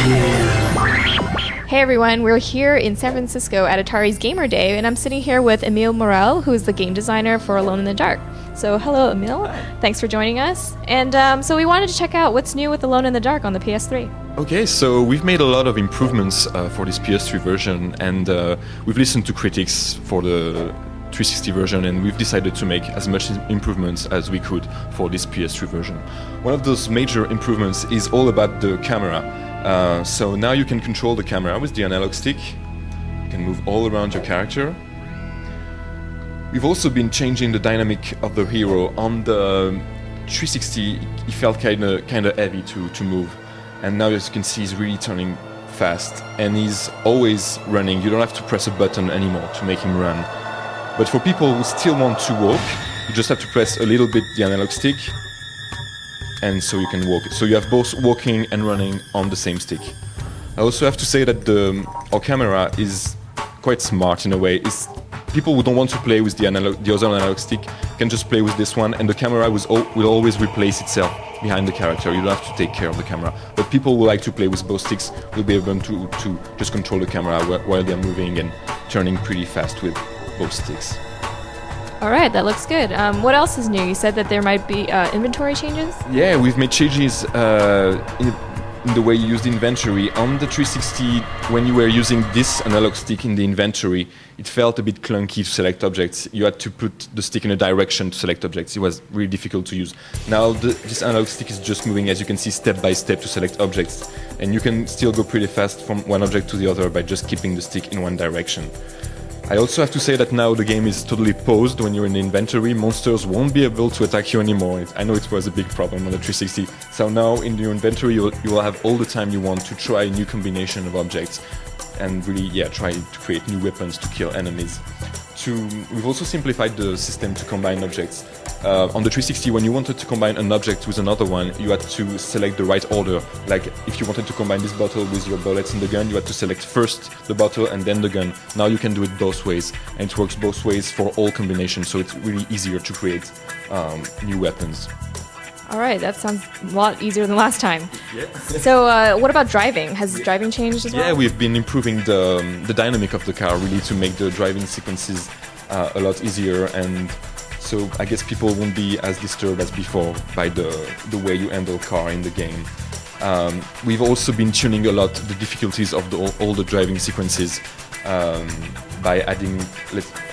Hey everyone, we're here in San Francisco at Atari's Gamer Day, and I'm sitting here with Emile Morel, who is the game designer for Alone in the Dark. So hello Emile, thanks for joining us. And so we wanted to check out what's new with Alone in the Dark on the PS3. Okay, so we've made a lot of improvements for this PS3 version, and we've listened to critics for the 360 version, and we've decided to make as much improvements as we could for this PS3 version. One of those major improvements is all about the camera. So now you can control the camera with the analog stick. You can move all around your character. We've also been changing the dynamic of the hero. On the 360, it felt kind of heavy to move, and now as you can see, he's really turning fast, and he's always running. You don't have to press a button anymore to make him run. But for people who still want to walk, you just have to press a little bit the analog stick, and so you can walk. So you have both walking and running on the same stick. I also have to say that our camera is quite smart in a way. People who don't want to play with the other analog stick can just play with this one, and the camera will always replace itself behind the character. You don't have to take care of the camera. But people who like to play with both sticks will be able to just control the camera while they're moving and turning pretty fast with both sticks. All right, that looks good. What else is new? You said that there might be inventory changes? Yeah, we've made changes in the way you use the inventory. On the 360, when you were using this analog stick in the inventory, it felt a bit clunky to select objects. You had to put the stick in a direction to select objects. It was really difficult to use. Now this analog stick is just moving, as you can see, step by step to select objects. And you can still go pretty fast from one object to the other by just keeping the stick in one direction. I also have to say that now the game is totally paused when you're in the inventory. Monsters won't be able to attack you anymore. I know it was a big problem on the 360. So now in your inventory you will have all the time you want to try a new combination of objects and really try to create new weapons to kill enemies. We've also simplified the system to combine objects. On the 360, when you wanted to combine an object with another one, you had to select the right order. Like if you wanted to combine this bottle with your bullets in the gun, you had to select first the bottle and then the gun. Now you can do it both ways, and it works both ways for all combinations, so it's really easier to create new weapons. All right, that sounds a lot easier than last time. Yeah. So what about driving? Has driving changed as well? Yeah, we've been improving the dynamic of the car really to make the driving sequences a lot easier, and so I guess people won't be as disturbed as before by the way you handle car in the game. We've also been tuning a lot the difficulties of all the driving sequences by adding,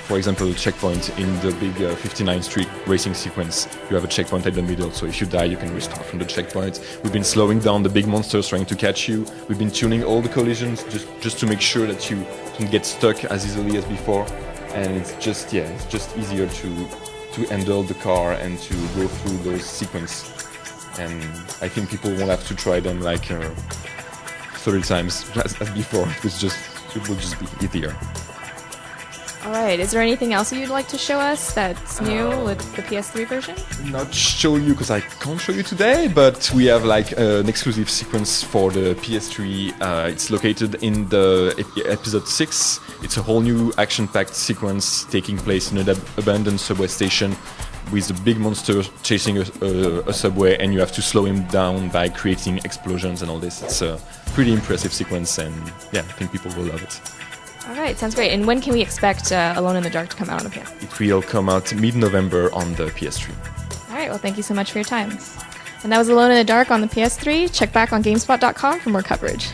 for example, a checkpoint in the big 59th Street racing sequence. You have a checkpoint at the middle, so if you die, you can restart from the checkpoint. We've been slowing down the big monsters trying to catch you. We've been tuning all the collisions just to make sure that you can get stuck as easily as before. And it's just easier to handle the car and to go through those sequences. And I think people won't have to try them like 30 times as before. It will just be easier. All right, is there anything else you'd like to show us that's new with the PS3 version? Not show you because I can't show you today, but we have like an exclusive sequence for the PS3. It's located in the episode 6. It's a whole new action-packed sequence taking place in an abandoned subway station with a big monster chasing a subway, and you have to slow him down by creating explosions and all this. It's a pretty impressive sequence, and I think people will love it. All right, sounds great. And when can we expect Alone in the Dark to come out on the PS3? It will come out mid-November on the PS3. All right, well, thank you so much for your time. And that was Alone in the Dark on the PS3. Check back on GameSpot.com for more coverage.